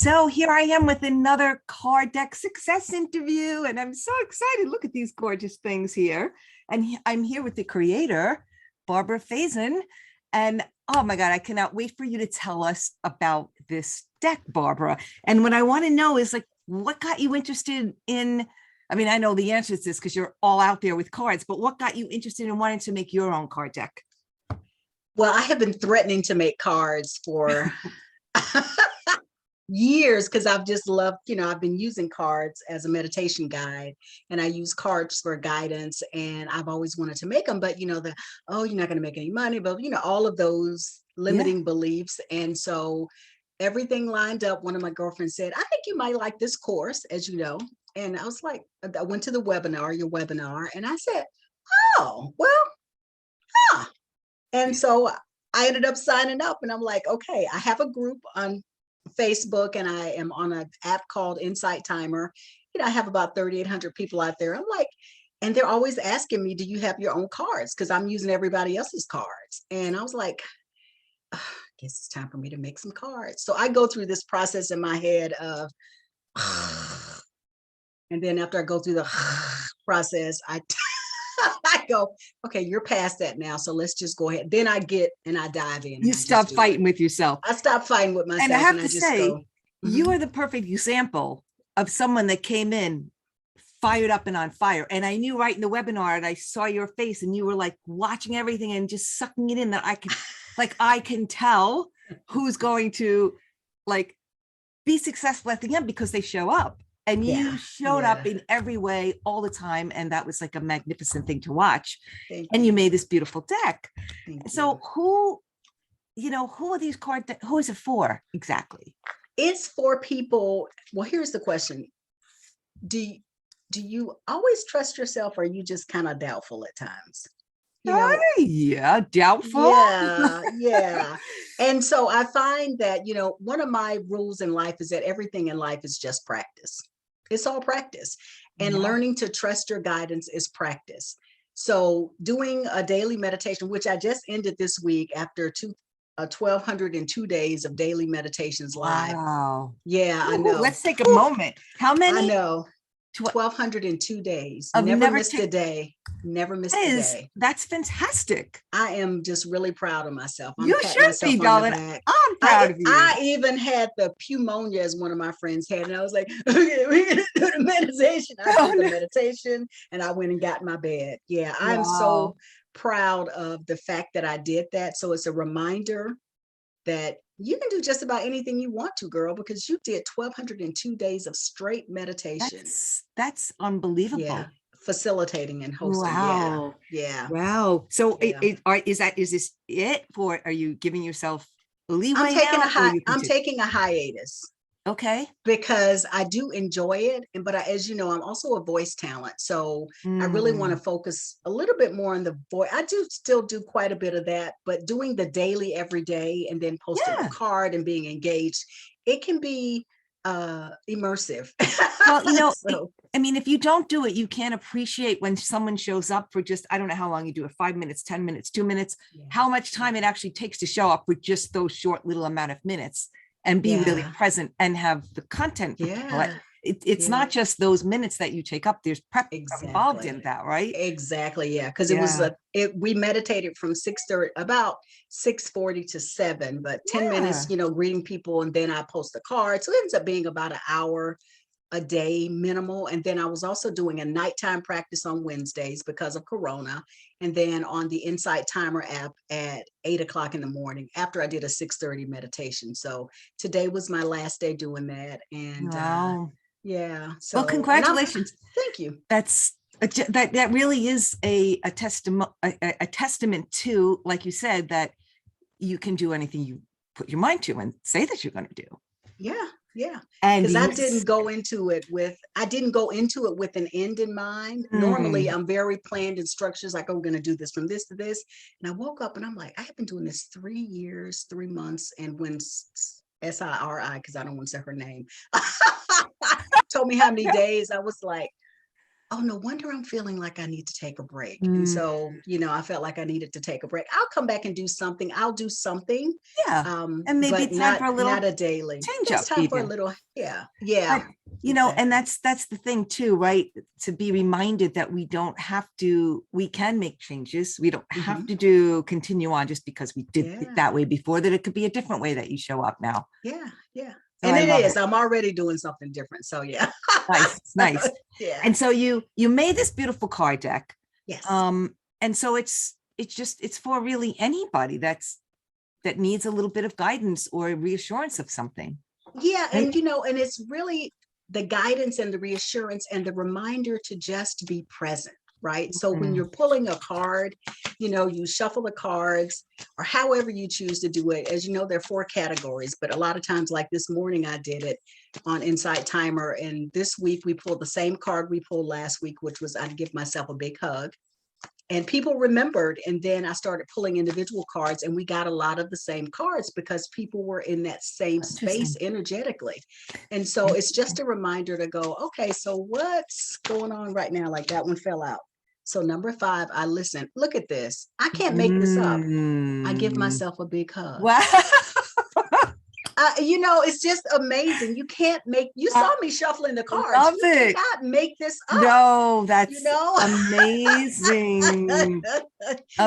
So here I am with another card deck success interview, and I'm so excited. Look at these gorgeous things here. And I'm here with the creator, Barbara Faison. And oh my God, I cannot wait for you to tell us about this deck, Barbara. And what I want to know is like, what got you interested in, I mean, I know the answer to this because you're all out there with cards, but what got you interested in wanting to make your own card deck? Well, I have been threatening to make cards for years because I've just loved, I've been using cards as a meditation guide, and I use cards for guidance, and I've always wanted to make them, but you're not going to make any money, but all of those limiting beliefs. And so everything lined up. One of my girlfriends said, I think you might like this course, as you know. And I was like, I went to your webinar, and I said, oh, well, huh. And so I ended up signing up, and I'm like, okay, I have a group on Facebook, and I am on an app called Insight Timer. I have about 3,800 people out there. I'm like, and they're always asking me, do you have your own cards? Because I'm using everybody else's cards. And I was like, I guess it's time for me to make some cards. So I go through this process in my head of, and then after I go through the process, I go, okay, you're past that now. So let's just go ahead. Then I dive in. You stop fighting with yourself. I stop fighting with myself. And I have to say, you are the perfect example of someone that came in fired up and on fire. And I knew right in the webinar, and I saw your face, and you were like watching everything and just sucking it in, that I can tell who's going to like be successful at the end because they show up. And you showed up in every way all the time. And that was like a magnificent thing to watch. And you made this beautiful deck. So who are these cards? Who is it for exactly? It's for people. Well, here's the question. Do you always trust yourself, or are you just kind of doubtful at times? Yeah, doubtful. Yeah. And so I find that, one of my rules in life is that everything in life is just practice. It's all practice. And learning to trust your guidance is practice. So doing a daily meditation, which I just ended this week after 1,202 days of daily meditations live. Wow. Yeah, I know. Let's take a moment. How many? I know. 1,202 days. I've never missed a day. Never missed a day. That's fantastic. I am just really proud of myself. You should be, darling. I'm proud of you. I even had the pneumonia, as one of my friends had, and I was like, okay, we're gonna do the meditation. I did the meditation, and I went and got in my bed. Yeah, I'm so proud of the fact that I did that. So it's a reminder that you can do just about anything you want to, girl, because you did 1,202 days of straight meditation. That's unbelievable. Yeah. Facilitating and hosting. Wow. Yeah. Wow. So is this it for, are you giving yourself leeway? I'm taking a hiatus. Okay. Because I do enjoy it. But as you know, I'm also a voice talent. So I really want to focus a little bit more on the voice. I do still do quite a bit of that, but doing the daily every day and then posting a card and being engaged, it can be immersive. Well, I mean, if you don't do it, you can't appreciate when someone shows up for just, I don't know how long you do it, 5 minutes, 10 minutes, 2 minutes, how much time it actually takes to show up with just those short little amount of minutes and be really present and have the content. It's not just those minutes that you take up. There's prep involved in that, right? Exactly. Yeah. Because it was we meditated from 6:30, about 6:40 to 7, but 10 minutes, greeting people, and then I post a card. So it ends up being about an hour a day minimal. And then I was also doing a nighttime practice on Wednesdays because of Corona. And then on the Insight Timer app at 8:00 in the morning after I did a 6:30 meditation. So today was my last day doing that. And so, well, congratulations. Thank you. That really is a testament to, like you said, that you can do anything you put your mind to and say that you're going to do. Yeah. Because I didn't go into it with an end in mind. Normally I'm very planned and structures, like, we're going to do this from this to this. And I woke up and I'm like, I have been doing this 3 years, 3 months. And when SIRI, because I don't want to say her name, told me how many days, I was like, oh, no wonder I'm feeling like I need to take a break. And Mm, so, I felt like I needed to take a break. I'll come back and do something. I'll do something, yeah. And maybe but it's time for a not little a daily. change It's up time for a even. little, But, and exactly. that's the thing too, right? To be reminded that we can make changes. We don't have Hmm. to continue on just because we did it Yeah, that way before, that it could be a different way that you show up now. yeah, yeah. So And I it love is. it. I'm already doing something different. So yeah. Nice. It's nice. Yeah. And so you made this beautiful card deck. Yes. And so it's for really anybody that needs a little bit of guidance or reassurance of something. Yeah, Right? and and it's really the guidance and the reassurance and the reminder to just be present, right? So when Mm, you're pulling a card, you shuffle the cards or however you choose to do it. As you know, there are four categories, but a lot of times, like this morning, I did it on Insight Timer. And this week we pulled the same card we pulled last week, which was I'd give myself a big hug. And people remembered, and then I started pulling individual cards, and we got a lot of the same cards because people were in that same space interesting. energetically. And so it's just a reminder to go, okay, so what's going on right now? Like that one fell out. So number 5, I listen. Look at this. I can't make this up. I give Mm, myself a big hug. wow. It's just amazing. You can't make, you saw I me shuffling the cards. love You it. cannot make this up, No, you that's know? amazing.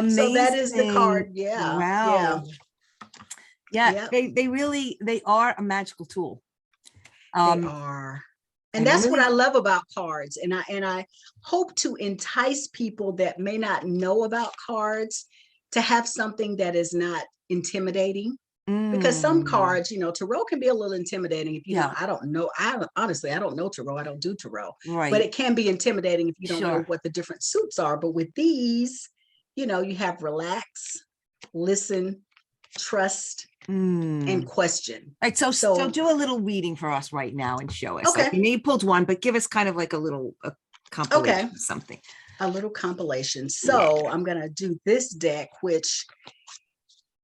So that is the Amazing. card. Yeah. Yeah. Wow. Yeah, Yeah. they are a magical tool. They Um, are. And and I'm that's what I really, love about cards. And I hope to entice people that may not know about cards to have something that is not intimidating. Because some mm, cards, tarot can be a little intimidating if you don't, yeah, I don't know. Honestly, I don't know tarot. I don't do tarot, but right. it can be intimidating if you don't know Sure. what the different suits are. But with these, you have relax, listen, trust, and Mm. question. Right. So So, do a little reading for us right now and show us. Like okay, you pulled one, but give us kind of like a okay, compilation of something. a little compilation. Yeah. So I'm going to do this deck, which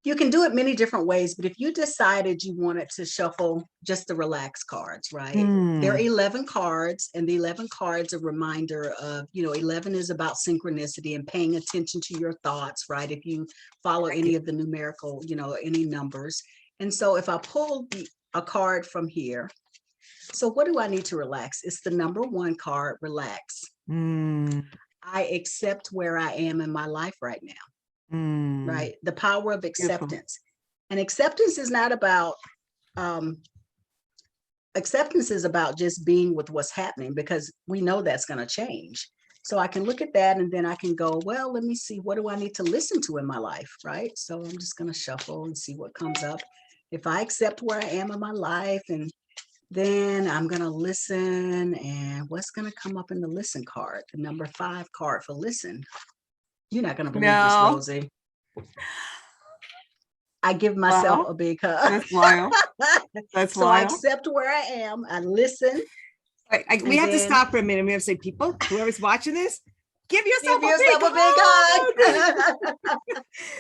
you can do it many different ways, but if you decided you wanted to shuffle just the relax cards, right? There are Mm. 11 cards, and the 11 cards a reminder of, 11 is about synchronicity and paying attention to your thoughts, right? If you follow Like any it. of the numerical, any numbers. And so if I pull a card from here, so what do I need to relax? It's the number 1 card, relax. Mm. I accept where I am in my life right now, Mm. right? The power of Beautiful. acceptance. And acceptance is not about um, acceptance is about just being with what's happening because we know that's going to change. So I can look at that and then I can go, well, let me see, what do I need to listen to in my life? Right. So I'm just going to shuffle and see what comes up. If I accept where I am in my life, and then I'm going to listen, and what's going to come up in the listen card, the number 5 card for listen. You're not going to believe this, No. Rosie. I give myself Wow. a big hug. That's wild. That's So I wild. accept where I am. I listen, We and have to then stop for a minute. We have to say, people, whoever's watching this, give yourself give a big yourself a big hug. hug.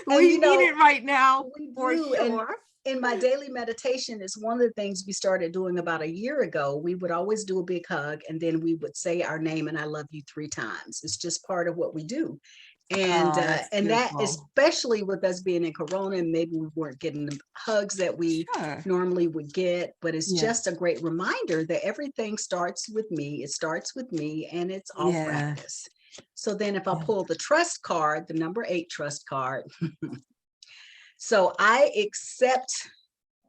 And We need it right now we for do. And sure. in my daily meditation, is one of the things we started doing about a year ago. We would always do a big hug, and then we would say our name and I love you 3 times. It's just part of what we do. Oh, that's And that, beautiful. especially with us being in Corona, and maybe we weren't getting the hugs that we Sure. normally would get, but it's Yeah. just a great reminder that everything starts with me. It starts with me, and it's all Yeah. practice. So then if I Yeah. pull the trust card, the number 8 trust card, so I accept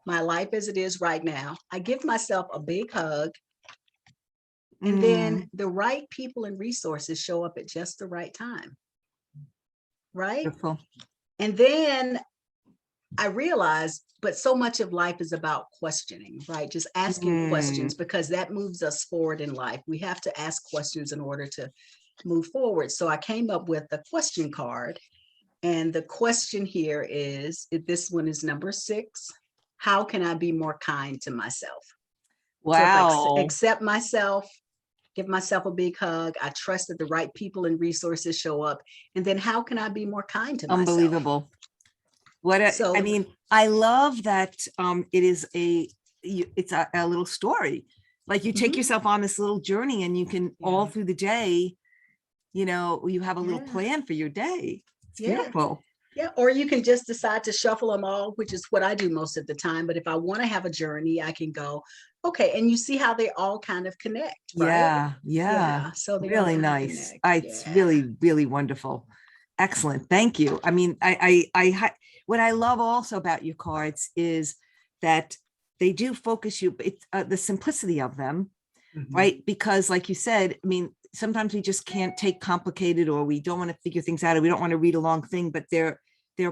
my life as it is right now. I give myself a big hug, and then Mm, the right people and resources show up at just the right time, right? beautiful. And then I realized, but so much of life is about questioning, right? Just asking Mm, questions, because that moves us forward in life. We have to ask questions in order to move forward. So I came up with a question card. And the question here is, this one is number 6. How can I be more kind to myself? So if I wow. accept myself, give myself a big hug, I trust that the right people and resources show up. And then how can I be more kind to myself? Unbelievable. I So, mean, I love that it is it's a little story. Like you take mhm, yourself on this little journey and you can all yeah. through the day you know, you have a little Yeah. plan for your day. It's Yeah. beautiful. Yeah, or you can just decide to shuffle them all, which is what I do most of the time. But if I want to have a journey, I can go, okay, and you see how they all kind of connect, right? Yeah, yeah. Yeah, so they all Really kind of nice. connect. It's Yeah. really, really wonderful. Excellent. Thank you. I mean, what I love also about your cards is that they do focus you, it's the simplicity of them, Mhm. right? Because like you said, I mean, sometimes we just can't take complicated, or we don't want to figure things out, or we don't want to read a long thing, but they're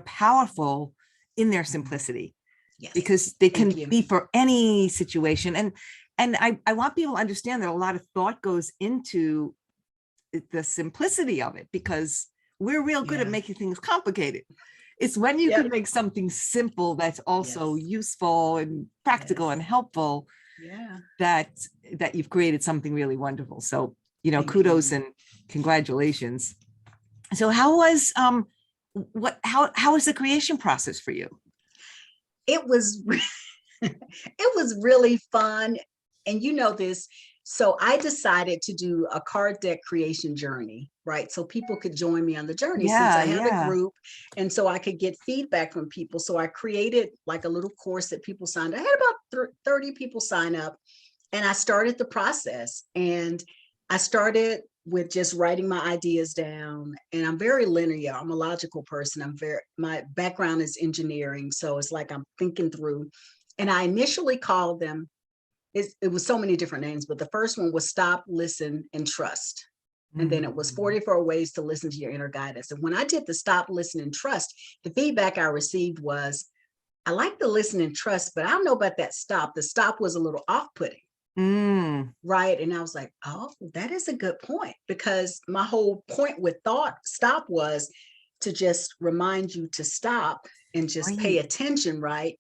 powerful in their simplicity, Yes. because they can Thank you. be for any situation. And I want people to understand that a lot of thought goes into the simplicity of it, because we're real good at Yeah. making things complicated. It's when you Yep. can make something simple that's also Yes. useful and practical Yes. and helpful, Yeah. that you've created something really wonderful. So, you know, Thank kudos you. and congratulations. So how was how was the creation process for you? It was it was really fun. And you know this. So I decided to do a card deck creation journey, right? So people could join me on the journey since Yeah, I had a yeah. group. And so I could get feedback from people. So I created like a little course that people signed. I had about 30 people sign up, and I started the process. And I started with just writing my ideas down. And I'm very linear. I'm a logical person. My background is engineering. So it's like I'm thinking through. And I initially called them, it was so many different names, but the first one was Stop, Listen, and Trust. And then it was 44 ways to listen to your inner guidance. And when I did the Stop, Listen, and Trust, the feedback I received was, I like the listen and trust, but I don't know about that stop. The stop was a little off-putting. Right. And I was like, oh, that is a good point, because my whole point with stop was to just remind you to stop and just pay Right. attention. Right.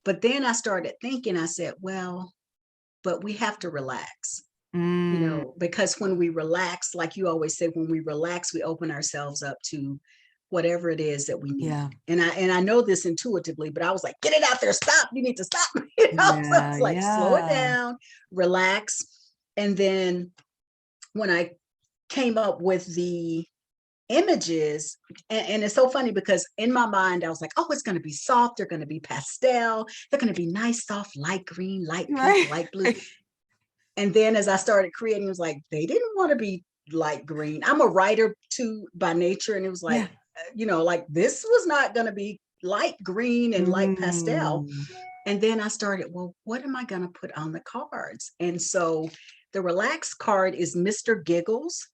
But then I started thinking, I said, well, but we have to relax, because when we relax, like you always say, when we relax, we open ourselves up to whatever it is that we need. Yeah. And I know this intuitively, but I was like, get it out there, stop. You need to stop. So I Yeah, was like, slow it yeah. down, relax. And then when I came up with the images, and it's so funny because in my mind I was like, oh, it's going to be soft, they're going to be pastel, they're going to be nice, soft, light green, light pink, Right. light blue. And then as I started creating, it was like, they didn't want to be light green. I'm a writer too by nature. And it was like, Yeah. like this was not going to be light green and light pastel. Mm. And then I started, well, what am I going to put on the cards? And so the relaxed card is Mr. Giggles,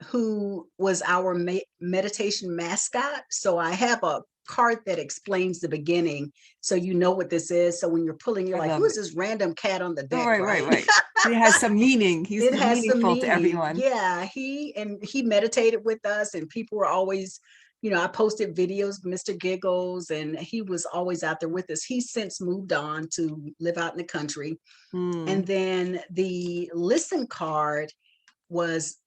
who was our meditation mascot. So I have a card that explains the beginning, so you know what this is. So when you're pulling, you're I like, love who's it. this random cat on the Oh, deck, right, right, right? right. It has some meaning. He's It has some meaningful to meaning. everyone. Yeah, he meditated with us, and people were always, I posted videos of Mr. Giggles, and he was always out there with us. He's since moved on to live out in the country. And then the listen card was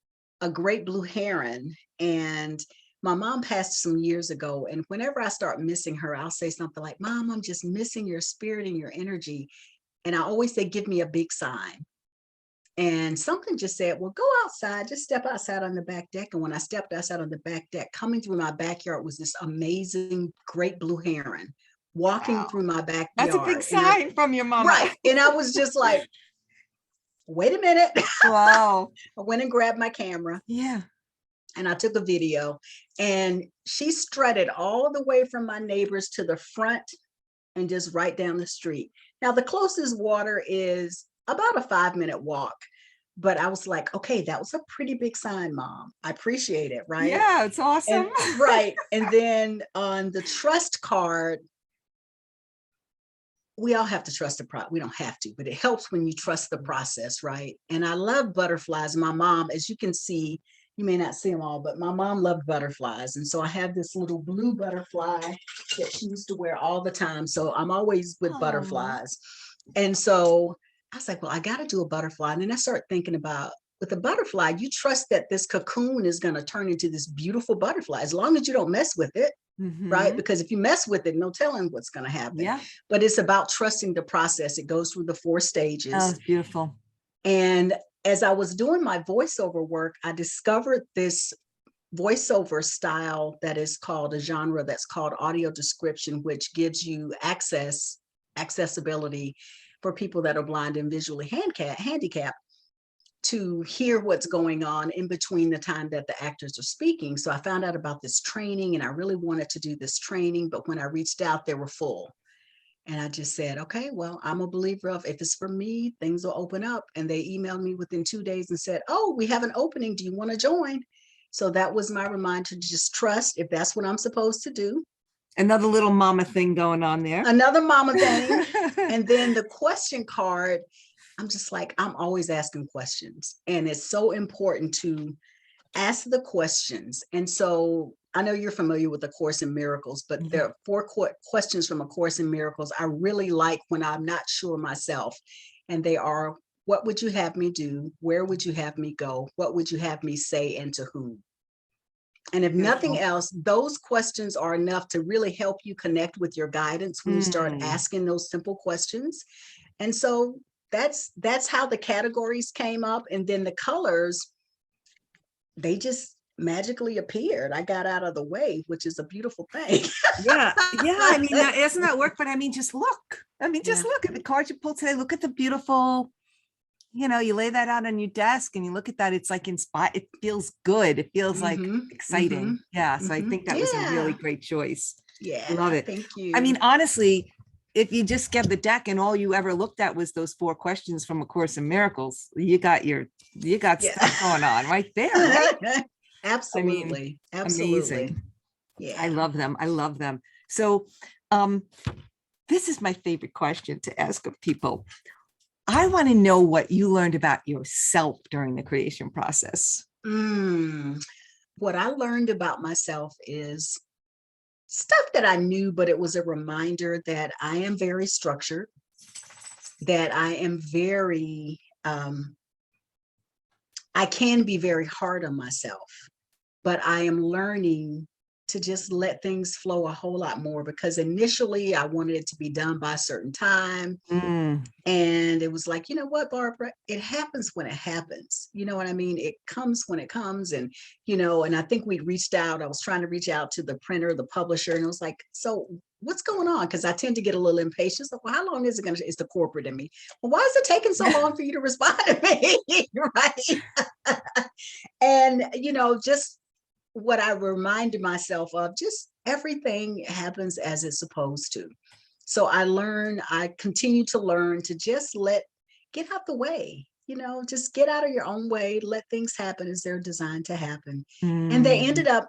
a great blue heron. And my mom passed some years ago. And whenever I start missing her, I'll say something like, Mom, I'm just missing your spirit and your energy. And I always say, give me a big sign. And something just said, well, go outside, just step outside on the back deck. And when I stepped outside on the back deck, coming through my backyard was this amazing, great blue heron walking Wow. through my That's a big backyard. sign from your mama. Right. And I was just like, wait a minute. Wow. I went and grabbed my camera. Yeah. And I took a video, and she strutted all the way from my neighbors to the front and just right down the street. Now, the closest water is about a 5-minute walk, but I was like, okay, that was a pretty big sign, Mom. I appreciate it. Right. Yeah, it's awesome. And right. And then on the trust card, we all have to trust the process. We don't have to, but it helps when you trust the process, right? And I love butterflies. My mom, as you can see, you may not see them all, but my mom loved butterflies. And so I have this little blue butterfly that she used to wear all the time. So I'm always with Aw. butterflies. And so I was like, well, I got to do a butterfly. And then I started thinking about, with a butterfly, you trust that this cocoon is going to turn into this beautiful butterfly, as long as you don't mess with it. Right? Because if you mess with it, no telling what's going to happen. Yeah. But it's about trusting the process. It goes through the 4 stages. Oh, it's beautiful. And as I was doing my voiceover work, I discovered this voiceover style that is called a genre that's called audio description, which gives you accessibility for people that are blind and visually handicapped to hear what's going on in between the time that the actors are speaking. So I found out about this training and I really wanted to do this training, but when I reached out, they were full. And I just said, okay, well, I'm a believer of if it's for me, things will open up. And they emailed me within 2 days and said, oh, we have an opening. Do you want to join? So that was my reminder to just trust if that's what I'm supposed to do. Another little mama thing going on there. Another mama thing. And then the question card, I'm just like, I'm always asking questions. And it's so important to ask the questions. And so I know you're familiar with A Course in Miracles, but there are 4 questions from A Course in Miracles I really like when I'm not sure myself. And they are, what would you have me do? Where would you have me go? What would you have me say and to whom? And if nothing else, those questions are enough to really help you connect with your guidance when you start asking those simple questions. And so that's how the categories came up. And then the colors, they just magically appeared. I got out of the way, which is a beautiful thing. Yeah. I mean, isn't that work? But I mean, just look. Just Yeah. look at the cards you pulled today. Look at the beautiful, you lay that out on your desk and you look at that. It's like inspired. It feels good. It feels like exciting. Yeah. So I think that was a really great choice. Yeah. I love it. Thank you. I mean, honestly, if you just get the deck and all you ever looked at was those 4 questions from A Course in Miracles, you got stuff going on right there. Right? Absolutely. Amazing. Yeah. I love them. So this is my favorite question to ask of people. I want to know what you learned about yourself during the creation process. What I learned about myself is stuff that I knew, but it was a reminder that I am very structured, that I am very, I can be very hard on myself, but I am learning to just let things flow a whole lot more, because initially I wanted it to be done by a certain time. And it was like, you know what, Barbara, it happens when it happens. You know what I mean? It comes when it comes. And, and I think I was trying to reach out to the printer, the publisher, and it was like, so what's going on? Because I tend to get a little impatient. Like, well, how long is it it's the corporate in me. Well, why is it taking so long for you to respond to me? Right. And, just what I reminded myself of, just everything happens as it's supposed to. So I continue to learn to just get out the way, just get out of your own way, let things happen as they're designed to happen. And they ended up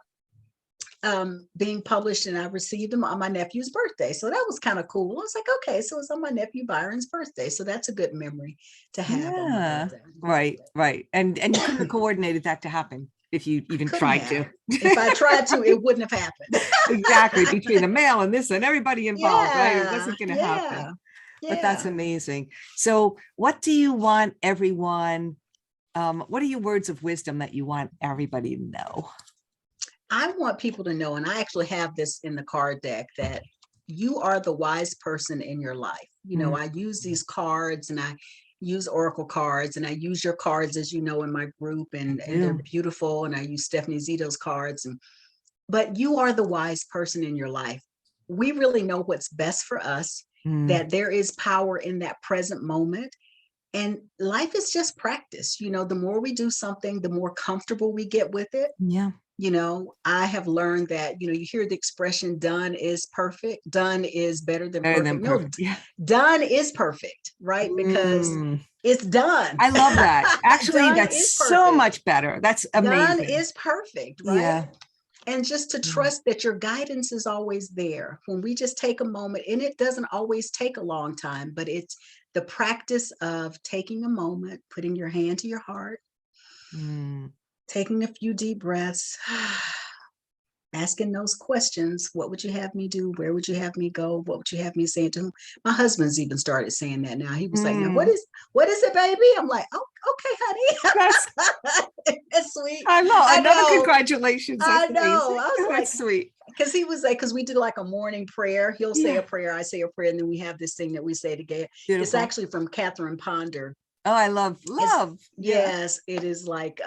being published, and I received them on my nephew's birthday. So that was kind of cool. I was like, okay, so it's on my nephew Byron's birthday. So that's a good memory to have on my birthday. Right. And you couldn't have coordinated that to happen if you even tried to. If I tried to, it wouldn't have happened. Exactly. Between the mail and this and everybody involved, right? It wasn't going to happen. But that's amazing. So what do you want everyone, what are your words of wisdom that you want everybody to know? I want people to know, and I actually have this in the card deck, that you are the wise person in your life. I use these cards, and I use oracle cards, and I use your cards, as you know, in my group, and they're beautiful. And I use Stephanie Zito's cards, but you are the wise person in your life. We really know what's best for us, that there is power in that present moment. And life is just practice. The more we do something, the more comfortable we get with it. Yeah. I have learned that, you hear the expression, done is perfect. Done is better than perfect. No, done is perfect, right? Because it's done. I love that. Actually, that's so much better. That's amazing. Done is perfect, right? Yeah. And just to trust that your guidance is always there. When we just take a moment, and it doesn't always take a long time, but it's the practice of taking a moment, putting your hand to your heart, taking a few deep breaths, asking those questions. What would you have me do? Where would you have me go? What would you have me say to whom? My husband's even started saying that now. He was like, now, what is it, baby? I'm like, oh, okay, honey. That's sweet. I know. Another congratulations. That's I know. Amazing. I was That's sweet. Because he was like, because we did like a morning prayer. He'll say a prayer, I say a prayer, and then we have this thing that we say together. Beautiful. It's actually from Catherine Ponder. Oh, I love, yeah. Yes, it is like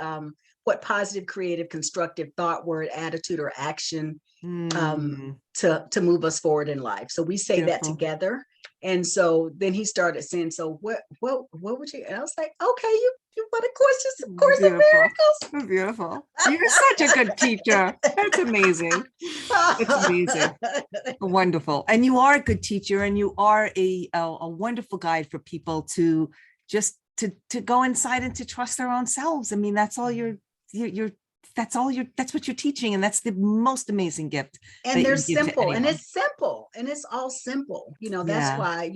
what positive, creative, constructive thought, word, attitude, or action Mm, to move us forward in life. So we say that beautiful. together. And so then he started saying, "So what would you?" And I was like, "Okay, you want a course, just of course Beautiful. Beautiful. You're such a good teacher. That's amazing. It's amazing. of miracles." Wonderful. And you are a good teacher, and you are a wonderful guide for people to just to go inside and to trust their own selves. I mean, that's all you're that's all that's what you're teaching. And that's the most amazing gift And that they're you give to simple, and anyone. it's simple, and it's all simple. That's Yeah, why,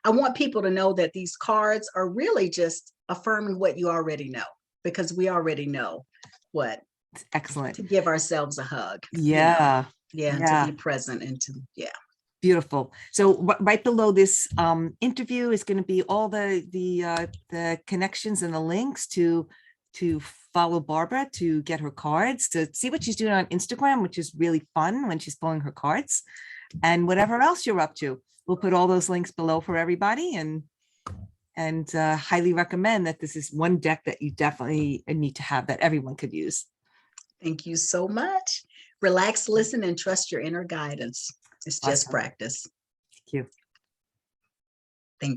I want people to know that these cards are really just affirming what you already know, because we already know what it's excellent. to give ourselves a hug, Yeah. yeah, to be Yeah. present and to, yeah. Beautiful. So right below this interview is going to be all the connections and the links to follow Barbara, to get her cards, to see what she's doing on Instagram, which is really fun when she's pulling her cards, and whatever else you're up to. We'll put all those links below for everybody, and highly recommend that. This is one deck that you definitely need to have, that everyone could use. Thank you so much. Relax, listen, and trust your inner guidance. It's just Awesome. practice. Thank you. Thank